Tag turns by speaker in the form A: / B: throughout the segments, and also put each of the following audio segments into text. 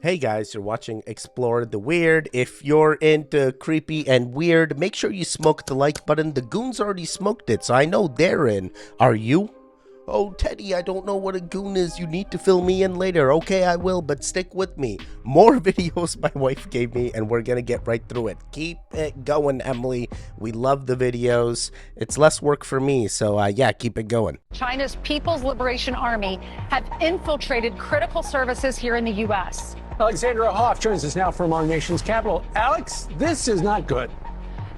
A: Hey guys, you're watching Explore the Weird. If you're into creepy and weird, make sure you smoke the like button. The goons already smoked it, so I know they're in. Are you? Oh, Teddy, I don't know what a goon is. You need to fill me in later. Okay, I will, but stick with me. More videos my wife gave me, and we're gonna get right through it. Keep it going, Emily. We love the videos. It's less work for me, so yeah, keep it going.
B: China's People's Liberation Army have infiltrated critical services here in the U.S.
C: Alexandra Hoff joins us now from our nation's capital. Alex, this is not good.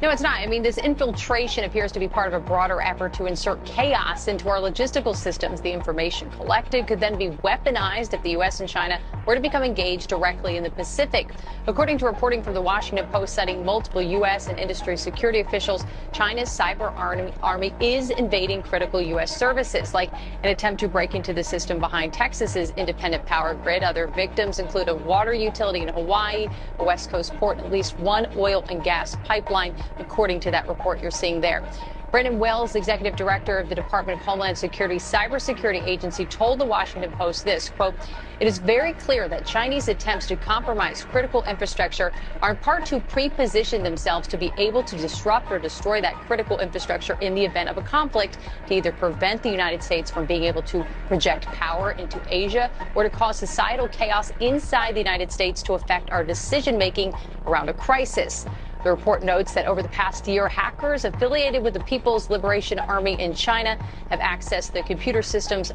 D: No, it's not. I mean, this infiltration appears to be part of a broader effort to insert chaos into our logistical systems. The information collected could then be weaponized if the U.S. and China were to become engaged directly in the Pacific. According to reporting from the Washington Post citing multiple U.S. and industry security officials, China's cyber army is invading critical U.S. services, like an attempt to break into the system behind Texas's independent power grid. Other victims include a water utility in Hawaii, a West Coast port, and at least one oil and gas pipeline, according to that report you're seeing there. Brendan Wells, executive director of the Department of Homeland Security's cybersecurity agency, told the Washington Post this, quote, "It is very clear that Chinese attempts to compromise critical infrastructure are in part to pre-position themselves to be able to disrupt or destroy that critical infrastructure in the event of a conflict, to either prevent the United States from being able to project power into Asia or to cause societal chaos inside the United States to affect our decision-making around a crisis." The report notes that over the past year, hackers affiliated with the People's Liberation Army in China have accessed the computer systems.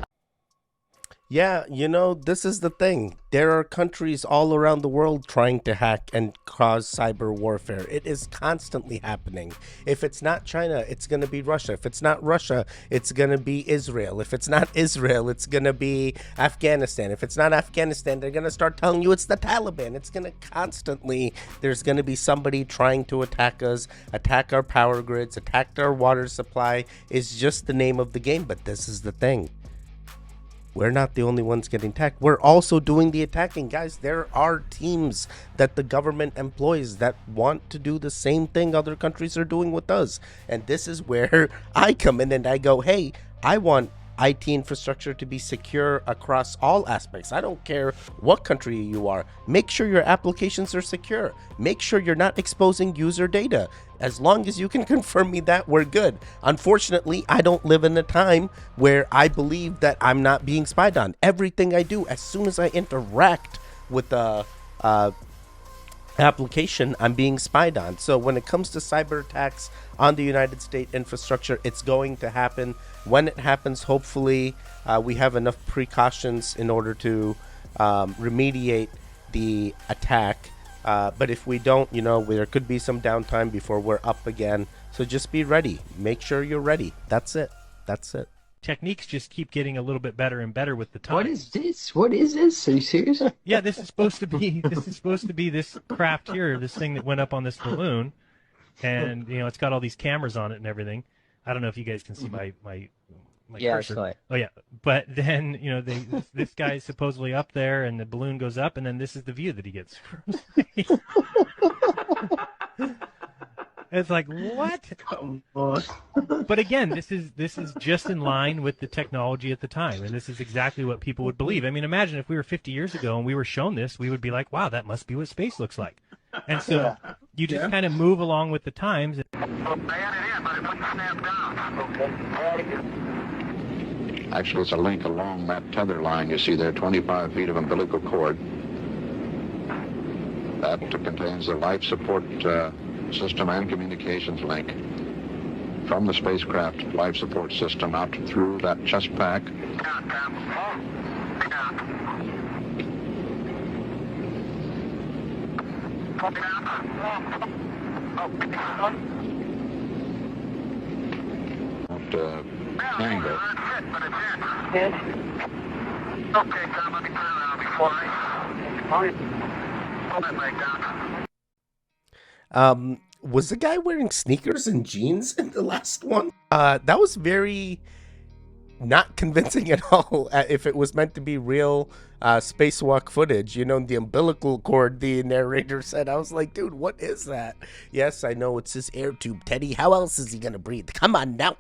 A: Yeah, this is the thing. There are countries all around the world trying to hack and cause cyber warfare. It is constantly happening. If it's not China, it's going to be Russia. If it's not Russia, it's going to be Israel. If it's not Israel, it's going to be Afghanistan. If it's not Afghanistan, they're going to start telling you it's the Taliban. It's going to constantly, there's going to be somebody trying to attack us, attack our power grids, attack our water supply. It's just the name of the game, but this is the thing. We're not the only ones getting attacked. We're also doing the attacking. Guys, there are teams that the government employs that want to do the same thing other countries are doing with us. And this is where I come in and I go, hey, I want IT infrastructure to be secure across all aspects. I don't care what country you are. Make sure your applications are secure. Make sure you're not exposing user data. As long as you can confirm me that, we're good. Unfortunately, I don't live in a time where I believe that I'm not being spied on. Everything I do, as soon as I interact with the application, I'm being spied on. So when it comes to cyber attacks on the United States infrastructure, it's going to happen. When it happens, hopefully we have enough precautions in order to remediate the attack. But if we don't, there could be some downtime before we're up again. So just be ready. Make sure you're ready. That's it.
E: Techniques just keep getting a little bit better and better with the time.
F: What is this? What is this? Are you serious?
E: Yeah, this is supposed to be this craft here, this thing that went up on this balloon, and it's got all these cameras on it and everything. I don't know if you guys can see my cursor.
F: Actually.
E: Oh yeah, but then this guy's supposedly up there, and the balloon goes up, and then this is the view that he gets. It's like, what? But again, this is just in line with the technology at the time, and this is exactly what people would believe. I mean, imagine if we were 50 years ago and we were shown this, we would be like, wow, that must be what space looks like. And so you just kind of move along with the times.
G: Actually, it's a link along that tether line you see there, 25 feet of umbilical cord. That contains the life support system and communications link from the spacecraft life support system out through that chest pack. Angle.
H: Okay, Tom, let me turn around before I pull that leg down.
A: Was the guy wearing sneakers and jeans in the last one? That was very not convincing at all. If it was meant to be real spacewalk footage, the umbilical cord, the narrator said, I was like, dude, what is that? Yes, I know it's his air tube, Teddy. How else is he gonna breathe? Come on now.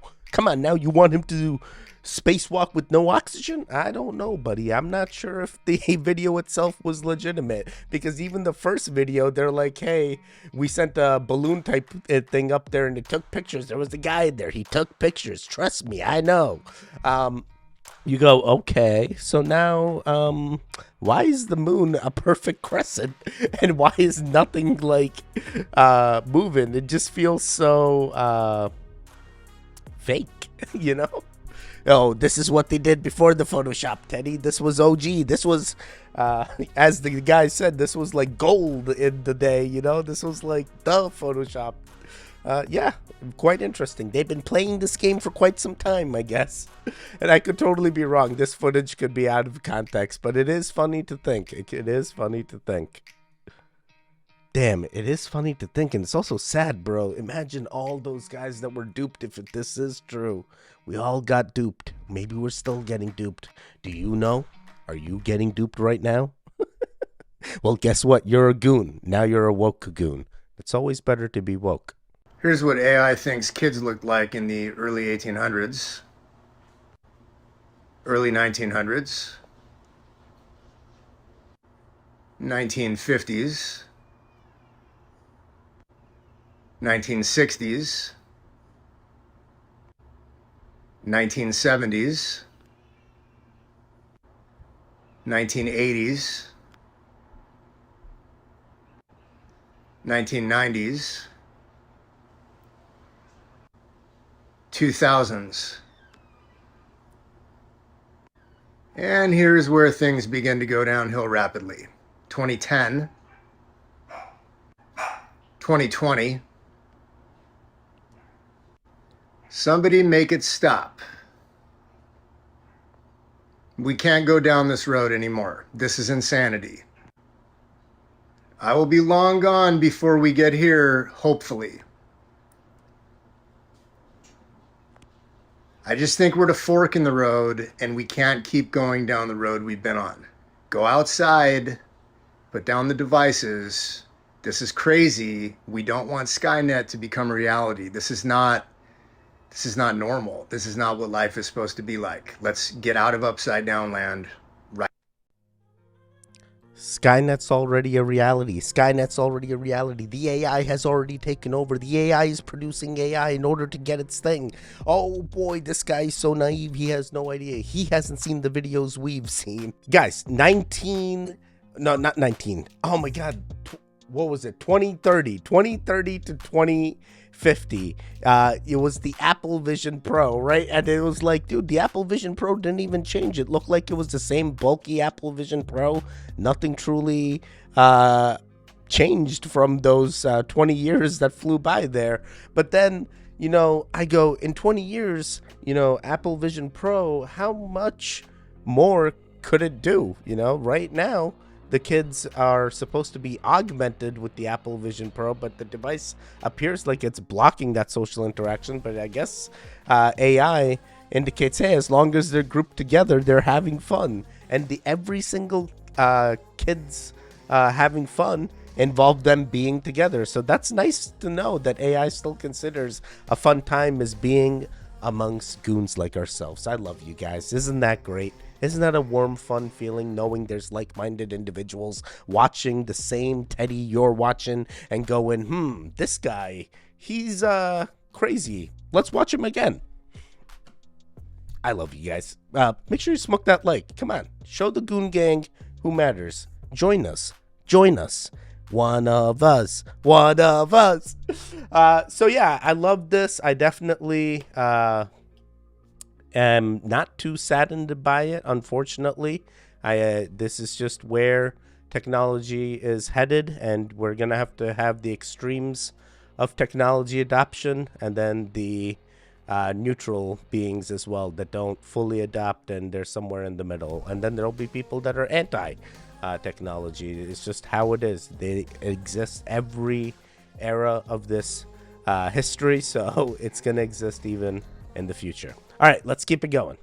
A: You want him to spacewalk with no oxygen? I don't know, buddy. I'm not sure if the video itself was legitimate, because even the first video, they're like, hey, we sent a balloon type thing up there and it took pictures. There was a guy there. He took pictures. Trust me, I know. You go, okay, so now why is the moon a perfect crescent and why is nothing like moving? It just feels so fake, you know? Oh, this is what they did before the Photoshop, Teddy. This was OG. This was, as the guy said, this was like gold in the day, you know? This was like the Photoshop. Yeah, quite interesting. They've been playing this game for quite some time, I guess. And I could totally be wrong. This footage could be out of context, but it is funny to think. It is funny to think. Damn, it is funny to think, and it's also sad, bro. Imagine all those guys that were duped if this is true. We all got duped. Maybe we're still getting duped. Do you know? Are you getting duped right now? Well, guess what? You're a goon. Now you're a woke goon. It's always better to be woke.
I: Here's what AI thinks kids looked like in the early 1800s, early 1900s, 1950s, 1960s, 1970s, 1980s, 1990s, 2000s. And here's where things begin to go downhill rapidly. 2010, 2020. Somebody make it stop. We can't go down this road anymore. This is insanity. I will be long gone before we get here, hopefully. I just think we're at a fork in the road and we can't keep going down the road we've been on. Go outside, put down the devices. This is crazy. We don't want Skynet to become a reality. This is not normal. This is not what life is supposed to be like. Let's get out of upside down land right.
A: Skynet's already a reality. Skynet's already a reality. The AI has already taken over. The AI is producing AI in order to get its thing. Oh boy, this guy is so naive. He has no idea. He hasn't seen the videos we've seen. Guys, 19... No, not 19. Oh my god. What was it? 2030. 2030 to 2050. It was the Apple Vision Pro, right? And it was like, dude, the Apple Vision Pro didn't even change. It looked like it was the same bulky Apple Vision Pro. Nothing truly changed from those 20 years that flew by there. But then, you know, I go, in 20 years, you know, Apple Vision Pro, how much more could it do? You know, right now, the kids are supposed to be augmented with the Apple Vision Pro, but the device appears like it's blocking that social interaction. But I guess AI indicates, hey, as long as they're grouped together, they're having fun. And every single kids having fun involved them being together. So that's nice to know that AI still considers a fun time as being amongst goons like ourselves. I love you guys. Isn't that great? Isn't that a warm, fun feeling, knowing there's like-minded individuals watching the same Teddy you're watching and going, this guy, he's crazy. Let's watch him again. I love you guys. Make sure you smoke that like. Come on. Show the Goon Gang who matters. Join us. Join us. One of us. One of us. So yeah, I love this. I definitely am not too saddened by it, unfortunately. This is just where technology is headed, and we're going to have the extremes of technology adoption and then the neutral beings as well that don't fully adopt, and they're somewhere in the middle. And then there'll be people that are anti technology. It's just how it is. They exist every era of this history, so it's going to exist even in the future. All right, let's keep it going.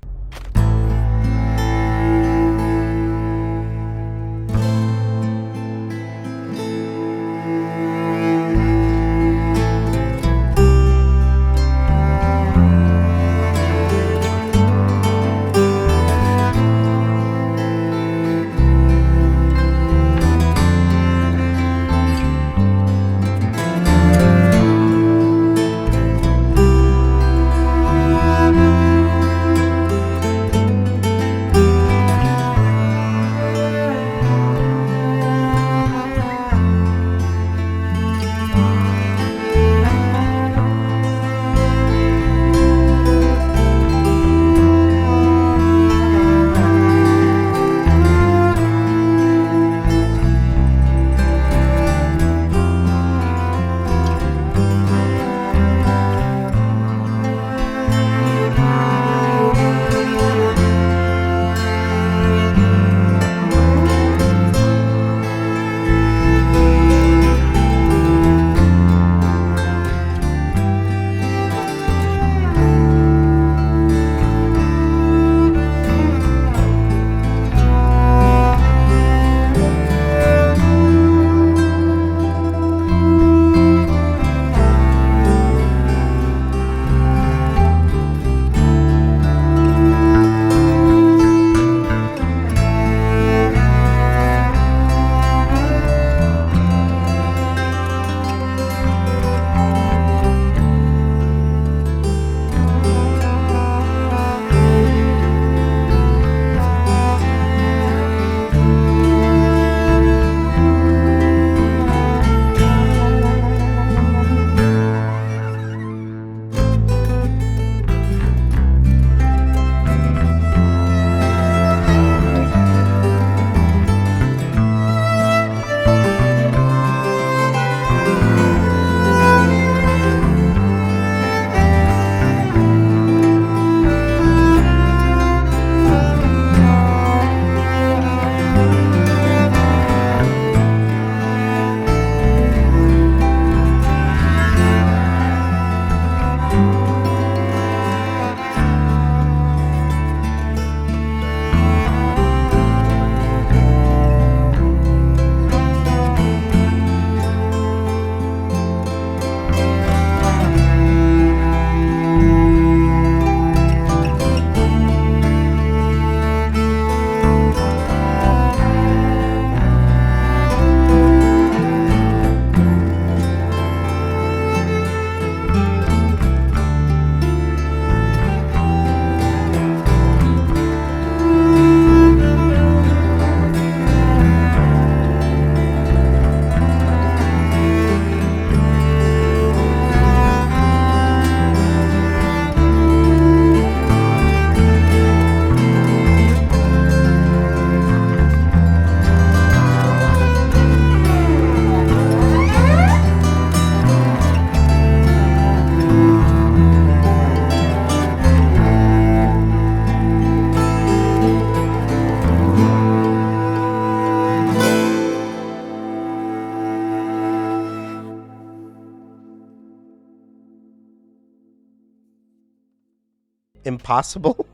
A: impossible.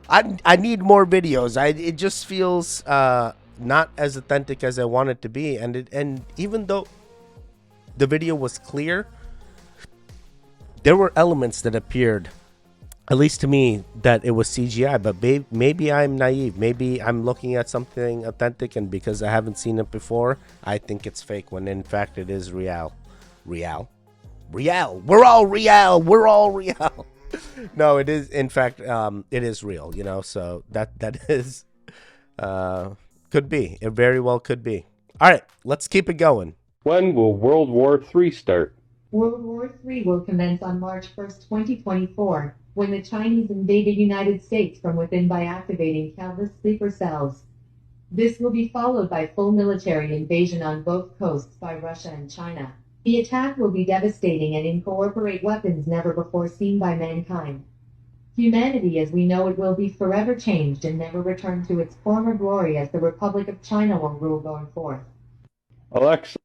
A: I need more videos. It just feels not as authentic as I want it to be, and even though the video was clear, there were elements that appeared, at least to me, that it was CGI. But maybe I'm naive. Maybe I'm looking at something authentic, and because I haven't seen it before, I think it's fake when in fact it is real. Real. We're all real. We're all real. No, it is. In fact, it is real. You know, so that is could be. It very well could be. All right, let's keep it going.
J: When will World War III start?
K: World War III will commence on March 1st, 2024, when the Chinese invade the United States from within by activating countless sleeper cells. This will be followed by full military invasion on both coasts by Russia and China. The attack will be devastating and incorporate weapons never before seen by mankind. Humanity as we know it will be forever changed and never return to its former glory as the Republic of China will rule going forth.
J: Alexa.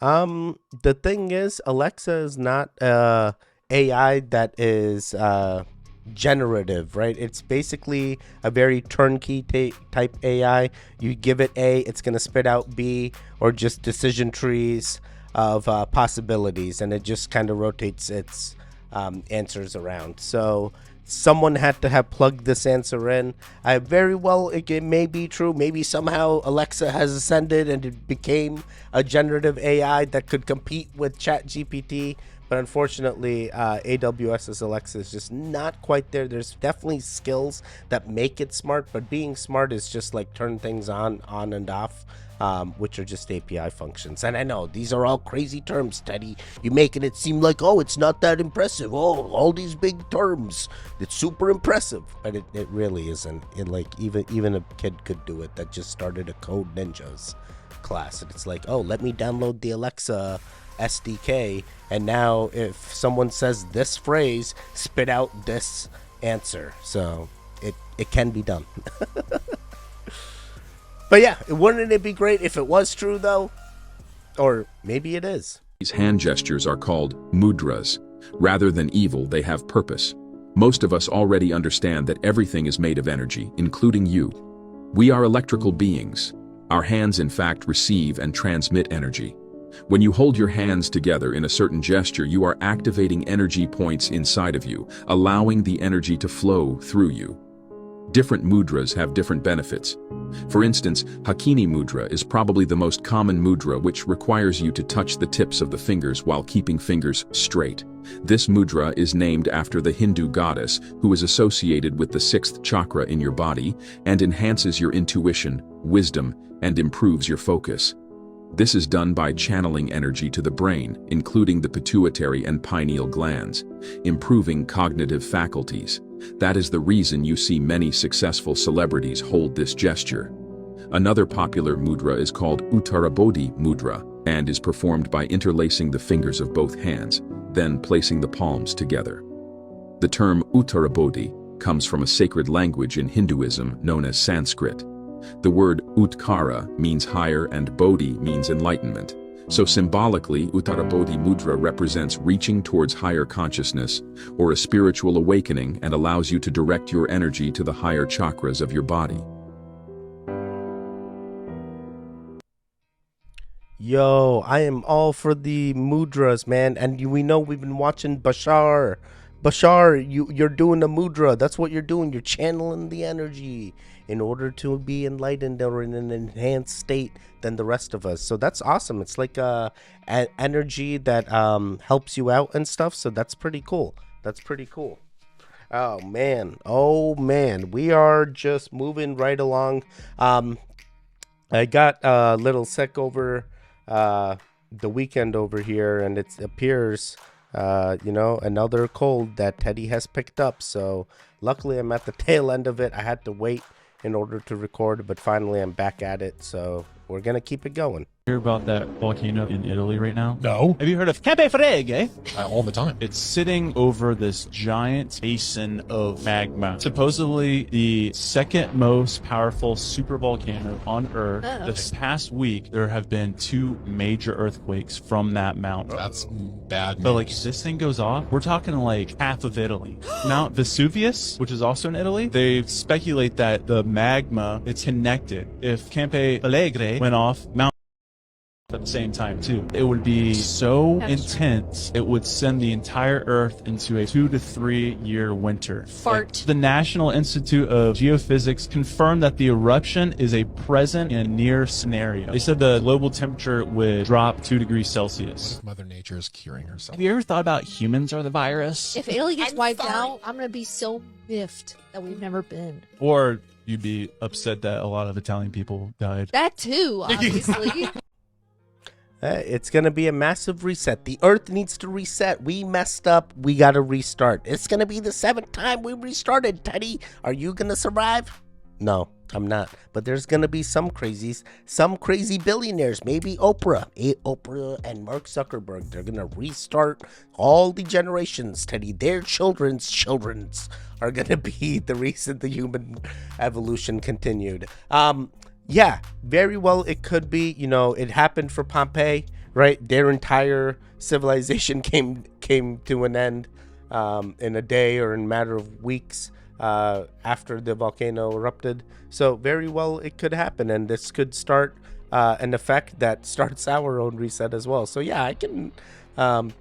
A: The thing is, Alexa is not AI that is generative, right? It's basically a very turnkey type AI. You give it A, it's going to spit out B, or just decision trees of possibilities, and it just kind of rotates its answers around. So someone had to have plugged this answer in. It may be true. Maybe somehow Alexa has ascended and it became a generative AI that could compete with ChatGPT. But unfortunately, AWS's Alexa is just not quite there. There's definitely skills that make it smart, but being smart is just like turn things on and off, which are just API functions. And I know these are all crazy terms, Teddy. You're making it seem like, oh, it's not that impressive. Oh, all these big terms. It's super impressive. But it really isn't. Even a kid could do it that just started a Code Ninjas class. And it's like, oh, let me download the Alexa SDK, and now if someone says this phrase, spit out this answer. So it can be done. But yeah, wouldn't it be great if it was true though? Or maybe it is.
L: These hand gestures are called mudras. Rather than evil, they have purpose. Most of us already understand that everything is made of energy, including you. We are electrical beings. Our hands in fact receive and transmit energy. When you hold your hands together in a certain gesture, you are activating energy points inside of you, allowing the energy to flow through you. Different mudras have different benefits. For instance, Hakini mudra is probably the most common mudra, which requires you to touch the tips of the fingers while keeping fingers straight. This mudra is named after the Hindu goddess, who is associated with the sixth chakra in your body and enhances your intuition, wisdom, and improves your focus. This is done by channeling energy to the brain, including the pituitary and pineal glands, improving cognitive faculties. That is the reason you see many successful celebrities hold this gesture. Another popular mudra is called Uttarabodhi mudra and is performed by interlacing the fingers of both hands, then placing the palms together. The term Uttarabodhi comes from a sacred language in Hinduism known as Sanskrit. The word Utkara means higher and Bodhi means enlightenment. So symbolically, Uttarabodhi mudra represents reaching towards higher consciousness or a spiritual awakening and allows you to direct your energy to the higher chakras of your body.
A: Yo, I am all for the mudras, man. And we know we've been watching Bashar. Bashar, you're doing a mudra. That's what you're doing. You're channeling the energy in order to be enlightened or in an enhanced state than the rest of us. So that's awesome. It's like an energy that helps you out and stuff. So that's pretty cool. That's pretty cool. Oh man. We are just moving right along. I got a little sick over the weekend over here, and it appears another cold that Teddy has picked up. So luckily I'm at the tail end of it. I had to wait in order to record, but finally I'm back at it. So we're gonna keep it going.
M: Hear about that volcano in Italy right now?
N: No.
M: Have you heard of Campe?
N: All the time.
M: It's sitting over this giant basin of magma. Supposedly the second most powerful supervolcano on Earth. This past week, there have been 2 major earthquakes from that mountain.
N: That's bad news.
M: But like, if this thing goes off, we're talking like half of Italy. Mount Vesuvius, which is also in Italy, they speculate that the magma, it's connected. If Campe Alegre went off, Mount at the same time too, it would be so intense it would send the entire Earth into a 2 to 3 year winter.
O: Fart.
M: The National Institute of Geophysics confirmed that the eruption is a present and near scenario. They said the global temperature would drop 2 degrees Celsius.
N: Mother Nature is curing herself.
M: Have you ever thought about humans are the virus?
O: If Italy gets wiped out, I'm going to be so miffed that we've never been.
M: Or you'd be upset that a lot of Italian people died.
O: That too, obviously.
A: It's going to be a massive reset. The Earth needs to reset. We messed up. We got to restart. It's going to be the 7th time we restarted, Teddy. Are you going to survive? No, I'm not. But there's going to be some crazies, some crazy billionaires, maybe Oprah. Oprah and Mark Zuckerberg, they're going to restart all the generations, Teddy. Their children's are going to be the reason the human evolution continued. Yeah, very well it could be. You know, it happened for Pompeii, right? Their entire civilization came to an end in a day or in a matter of weeks after the volcano erupted. So very well it could happen, and this could start an effect that starts our own reset as well. So yeah, I can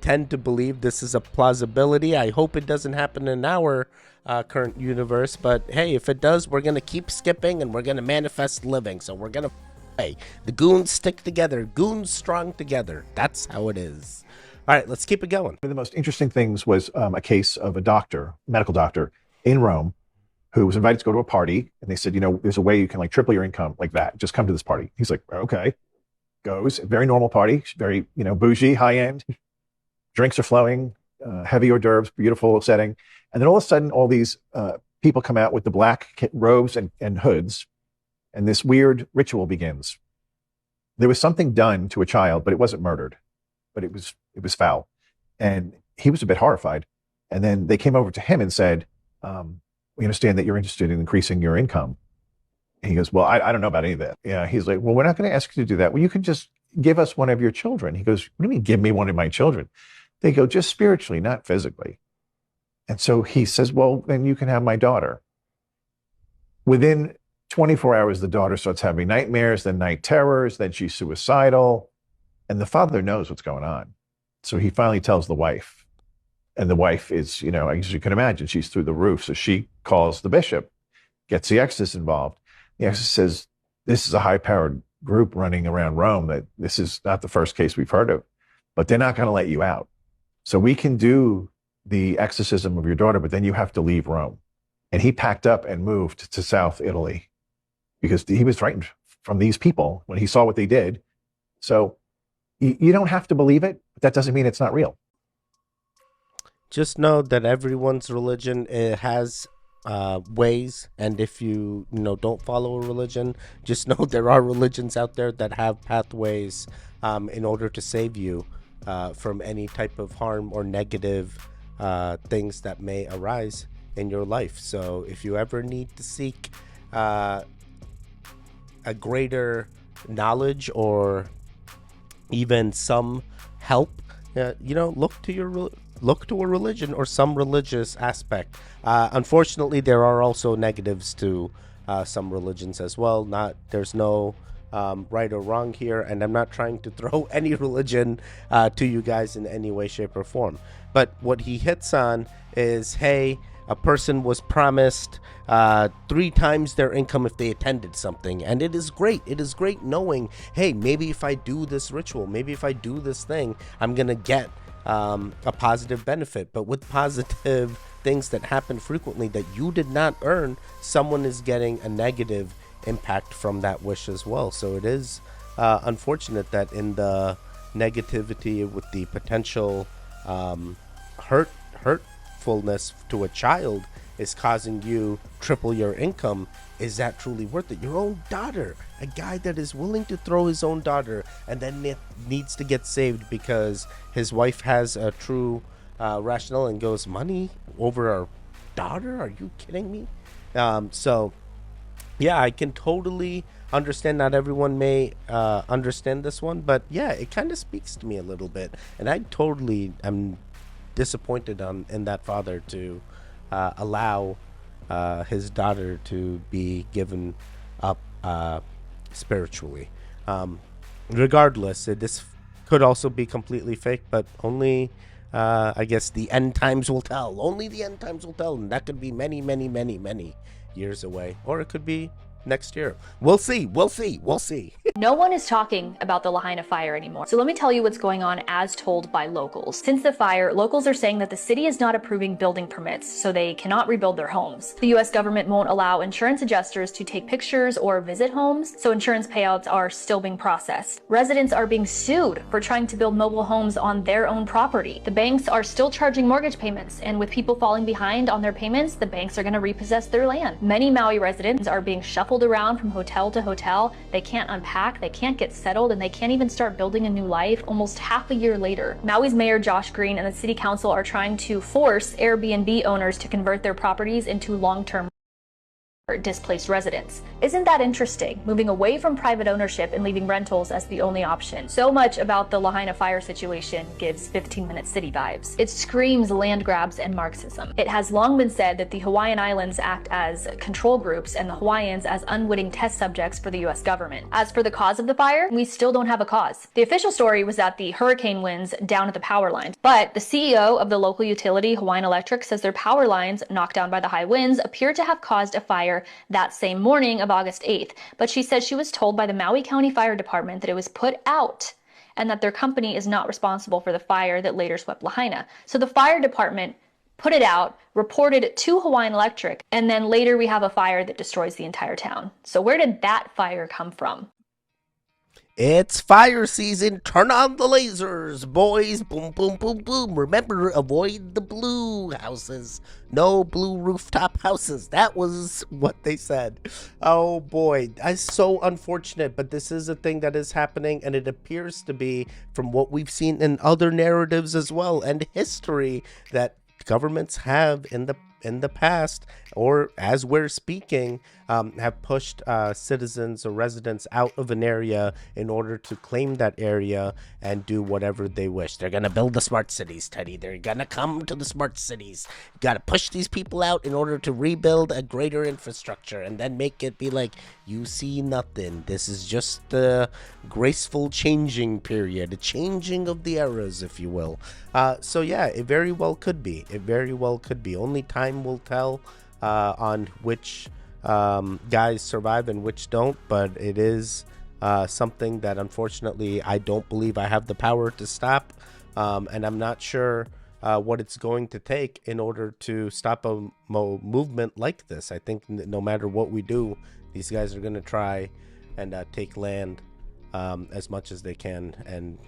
A: tend to believe this is a plausibility. I hope it doesn't happen in our current universe, but hey, if it does, we're gonna keep skipping and we're gonna manifest living. So we're gonna hey, the goons stick together, goons strong together. That's how it is. All right, let's keep it going.
P: One of the most interesting things was a case of a medical doctor in Rome, who was invited to go to a party, and they said, you know, there's a way you can like triple your income like that. Just come to this party. He's like, okay. Goes, very normal party, very, you know, bougie, high end. Drinks are flowing, heavy hors d'oeuvres, beautiful setting. And then all of a sudden, all these people come out with the black robes and hoods, and this weird ritual begins. There was something done to a child, but it wasn't murdered, but it was foul. And he was a bit horrified. And then they came over to him and said, we understand that you're interested in increasing your income. And he goes, well, I don't know about any of that. Yeah. He's like, well, we're not going to ask you to do that. Well, you can just give us one of your children. He goes, what do you mean give me one of my children? They go, just spiritually, not physically. And so he says, well, then you can have my daughter. Within 24 hours, the daughter starts having nightmares, then night terrors, then she's suicidal. And the father knows what's going on. So he finally tells the wife. And the wife is, you know, as you can imagine, she's through the roof. So she calls the bishop, gets the exorcist involved. The exorcist says, this is a high-powered group running around Rome, that this is not the first case we've heard of, but they're not going to let you out. So we can do the exorcism of your daughter, but then you have to leave Rome. And he packed up and moved to South Italy because he was frightened from these people when he saw what they did. So you don't have to believe it, but that doesn't mean it's not real.
A: Just know that everyone's religion has ways, and if you don't follow a religion, just know there are religions out there that have pathways in order to save you from any type of harm or negative things that may arise in your life. So if you ever need to seek a greater knowledge or even some help, look to a religion or some religious aspect. Unfortunately, there are also negatives to some religions as well. There's no right or wrong here, and I'm not trying to throw any religion to you guys in any way, shape, or form. But what he hits on is, hey, a person was promised 3 times their income if they attended something. And it is great. It is great knowing, hey, maybe if I do this ritual, maybe if I do this thing, I'm going to get a positive benefit. But with positive things that happen frequently that you did not earn, someone is getting a negative impact from that wish as well. So it is unfortunate that in the negativity with the potential hurtfulness to a child, is causing you triple your income, is that truly worth it? Your own daughter, a guy that is willing to throw his own daughter and then needs to get saved because his wife has a true rationale and goes, money over our daughter? Are you kidding me? So yeah, I can totally understand not everyone may understand this one, but yeah, it kind of speaks to me a little bit, and I totally am disappointed in that father to allow his daughter to be given up spiritually. Regardless, this could also be completely fake, but only I guess the end times will tell. Only the end times will tell, and that could be many, many, many, many years away, or it could be next year. We'll see. We'll see. We'll see.
Q: No one is talking about the Lahaina fire anymore. So let me tell you what's going on as told by locals. Since the fire, locals are saying that the city is not approving building permits, so they cannot rebuild their homes. The US government won't allow insurance adjusters to take pictures or visit homes, so insurance payouts are still being processed. Residents are being sued for trying to build mobile homes on their own property. The banks are still charging mortgage payments, and with people falling behind on their payments, the banks are going to repossess their land. Many Maui residents are being shuffled around from hotel to hotel. They can't unpack, they can't get settled, and they can't even start building a new life almost half a year later. Maui's Mayor Josh Green and the City Council are trying to force Airbnb owners to convert their properties into long-term displaced residents. Isn't that interesting? Moving away from private ownership and leaving rentals as the only option. So much about the Lahaina fire situation gives 15-minute city vibes. It screams land grabs and Marxism. It has long been said that the Hawaiian Islands act as control groups and the Hawaiians as unwitting test subjects for the US government. As for the cause of the fire, we still don't have a cause. The official story was that the hurricane winds down at the power lines, but the CEO of the local utility, Hawaiian Electric, says their power lines, knocked down by the high winds, appear to have caused a fire that same morning of August 8th. But she says she was told by the Maui County Fire Department that it was put out and that their company is not responsible for the fire that later swept Lahaina. So the fire department put it out, reported it to Hawaiian Electric, and then later we have a fire that destroys the entire town. So where did that fire come from?
A: It's fire season. Turn on the lasers, boys. Boom, boom, boom, boom. Remember, avoid the blue houses. No blue rooftop houses. That was what they said. Oh, boy. It's so unfortunate, but this is a thing that is happening, and it appears to be, from what we've seen in other narratives as well, and history, that governments have in the past, or as we're speaking, have pushed citizens or residents out of an area in order to claim that area and do whatever they wish. They're gonna build the smart cities, Teddy. They're gonna come to the smart cities. You gotta push these people out in order to rebuild a greater infrastructure and then make it be like, you see nothing. This is just the graceful changing period, a changing of the eras, if you will. So yeah, it very well could be. It very well could be. Only time will tell on which guys survive and which don't, but it is something that unfortunately I don't believe I have the power to stop, and I'm not sure what it's going to take in order to stop a movement like this. I think no matter what we do, these guys are going to try and take land as much as they can and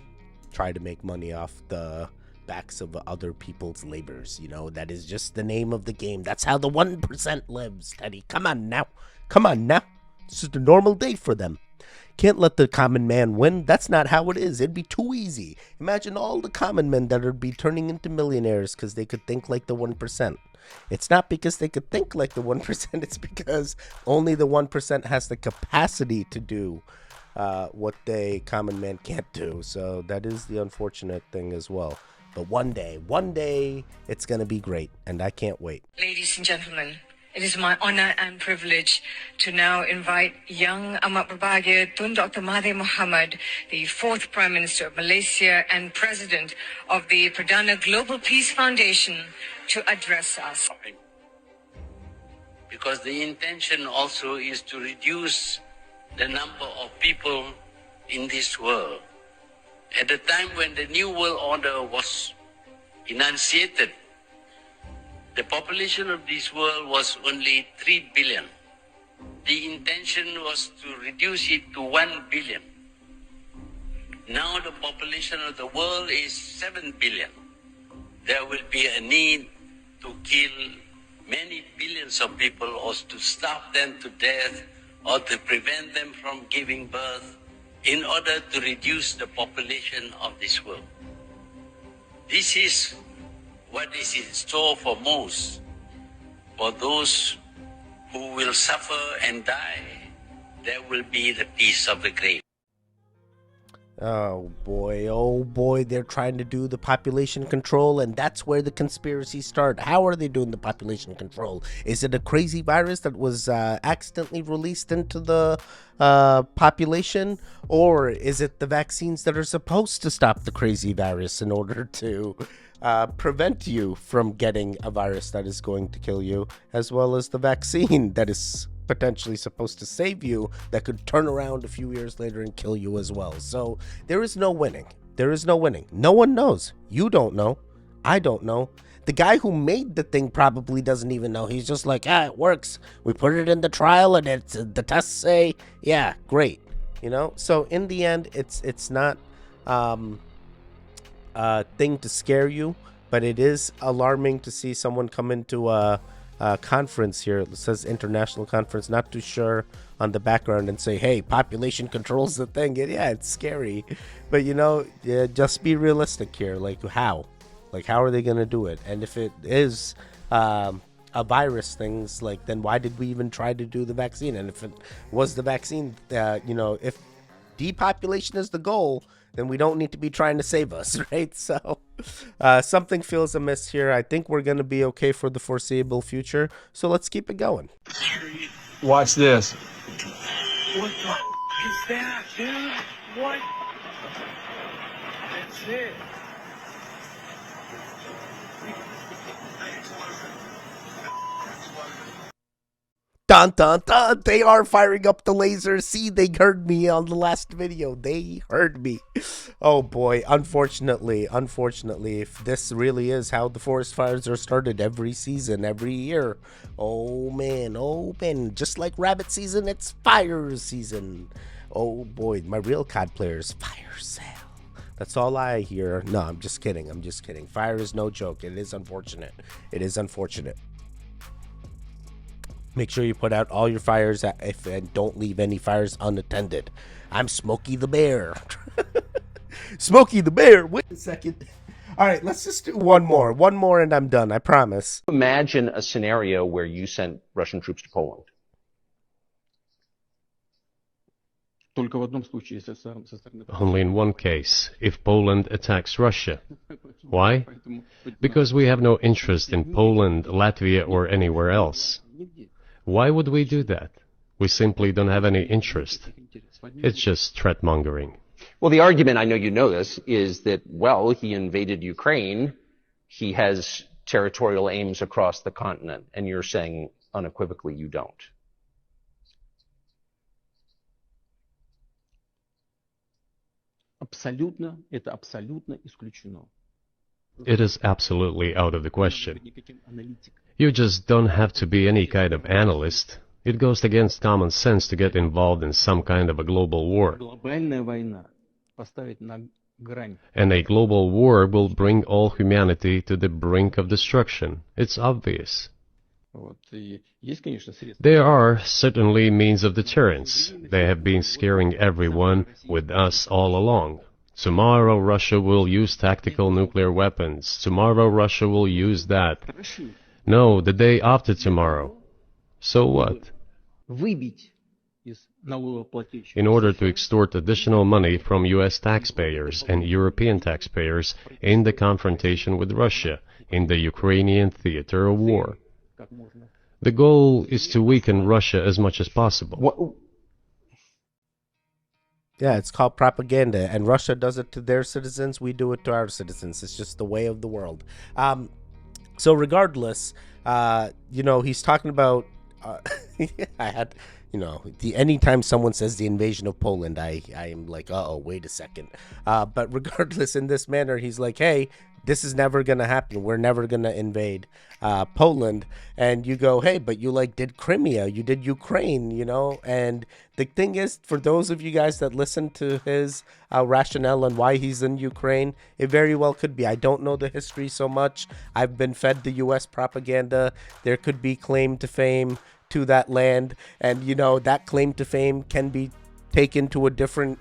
A: try to make money off the backs of other people's labors. You know, that is just the name of the game. That's how the 1% lives, Teddy. Come on now. This is the normal day for them. Can't let the common man win. That's not how it is. It'd be too easy. Imagine all the common men that would be turning into millionaires because they could think like the 1%. It's not because they could think like the 1%. It's because only the 1% has the capacity to do what the common man can't do. So that is the unfortunate thing as well. But one day, it's going to be great, and I can't wait.
R: Ladies and gentlemen, it is my honor and privilege to now invite young Amat Berbahagia Tun Dr. Mahathir Mohamad, the fourth Prime Minister of Malaysia and President of the Perdana Global Peace Foundation, to address us.
S: Because the intention also is to reduce the number of people in this world. At the time when the New World Order was enunciated, the population of this world was only 3 billion. The intention was to reduce it to 1 billion. Now the population of the world is 7 billion. There will be a need to kill many billions of people or to starve them to death or to prevent them from giving birth in order to reduce the population of this world. This is what is in store for most, for those who will suffer and die. There will be the peace of the grave.
A: Oh boy, they're trying to do the population control, and that's where the conspiracies start. How are they doing the population control? Is it a crazy virus that was accidentally released into the population? Or is it the vaccines that are supposed to stop the crazy virus in order to prevent you from getting a virus that is going to kill you, as well as the vaccine that is potentially supposed to save you that could turn around a few years later and kill you as well? So there is no winning. There is no winning. No one knows. You don't know. I don't know. The guy who made the thing probably doesn't even know. He's just like, it works. We put it in the trial and the tests say, yeah, great. You know? So in the end, it's not a thing to scare you, but it is alarming to see someone come into a conference here. It says international conference, not too sure on the background, and say, hey, population control's the thing. Yeah, it's scary, but just be realistic here. Like how are they gonna do it? And if it is a virus things, like, then why did we even try to do the vaccine? And if it was the vaccine, if depopulation is the goal, then we don't need to be trying to save us, right? So something feels amiss here. I think we're going to be okay for the foreseeable future. So let's keep it going.
C: Watch this.
H: What the is that, dude? What? That's it.
A: Dun, dun, dun. They are firing up the lasers. See, they heard me on the last video. They heard me. Oh boy. Unfortunately, if this really is how the forest fires are started every season, every year. Oh man. Just like rabbit season, it's fire season. Oh boy. My real COD players, firesale. That's all I hear. No, I'm just kidding. Fire is no joke. It is unfortunate. Make sure you put out all your fires and don't leave any fires unattended. I'm Smokey the Bear. Smokey the Bear. Wait a second. All right, let's just do one more and I'm done. I promise.
T: Imagine a scenario where you sent Russian troops to Poland.
U: Only in one case, if Poland attacks Russia. Why? Because we have no interest in Poland, Latvia, or anywhere else. Why would we do that? We simply don't have any interest. It's just threat mongering.
T: Well, the argument, I know you know this, is that, well, he invaded Ukraine. He has territorial aims across the continent. And you're saying unequivocally you don't.
U: It is absolutely out of the question. You just don't have to be any kind of analyst. It goes against common sense to get involved in some kind of a global war. And a global war will bring all humanity to the brink of destruction. It's obvious. There are certainly means of deterrence. They have been scaring everyone with us all along. Tomorrow Russia will use tactical nuclear weapons. Tomorrow Russia will use that. No, the day after tomorrow. So what? In order to extort additional money from US taxpayers and European taxpayers in the confrontation with Russia in the Ukrainian theater of war. The goal is to weaken Russia as much as possible.
A: Yeah, it's called propaganda, and Russia does it to their citizens. We do it to our citizens. It's just the way of the world. So regardless, he's talking about, anytime someone says the invasion of Poland, I am like, wait a second. But regardless, in this manner, he's like, hey, this is never going to happen. We're never going to invade Poland. And you go, hey, but you like did Crimea, you did Ukraine, you know. And the thing is, for those of you guys that listen to his rationale and why he's in Ukraine, it very well could be. I don't know the history so much. I've been fed the U.S. propaganda. There could be claim to fame to that land, and you know that claim to fame can be taken to a different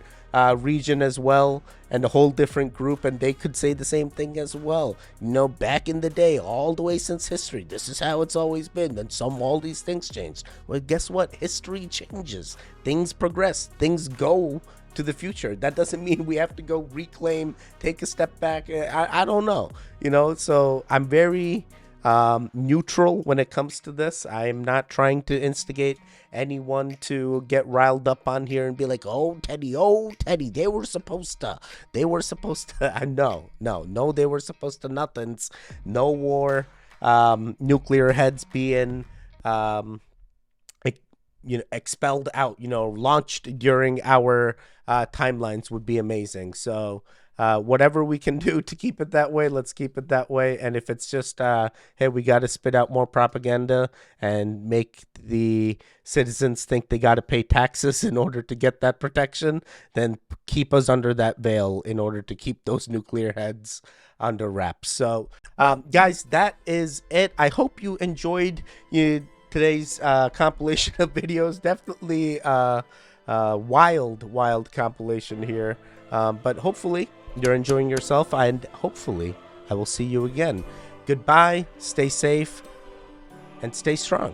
A: region as well, and a whole different group, and they could say the same thing as well. You know, back in the day, all the way since history, this is how it's always been. Then all these things changed. Well, guess what? History changes. Things progress. Things go to the future. That doesn't mean we have to go reclaim, take a step back. I don't know. You know, so I'm very neutral when it comes to this. I'm not trying to instigate anyone to get riled up on here and be like, oh Teddy, they were supposed to no, they were supposed to nothings. No war, nuclear heads being expelled out, launched during our timelines would be amazing. So whatever we can do to keep it that way, let's keep it that way. And if it's just, hey, we got to spit out more propaganda and make the citizens think they got to pay taxes in order to get that protection, then keep us under that veil in order to keep those nuclear heads under wraps. So, guys, that is it. I hope you enjoyed today's compilation of videos. Definitely wild compilation here. But hopefully you're enjoying yourself, and hopefully I will see you again. Goodbye, stay safe, and stay strong.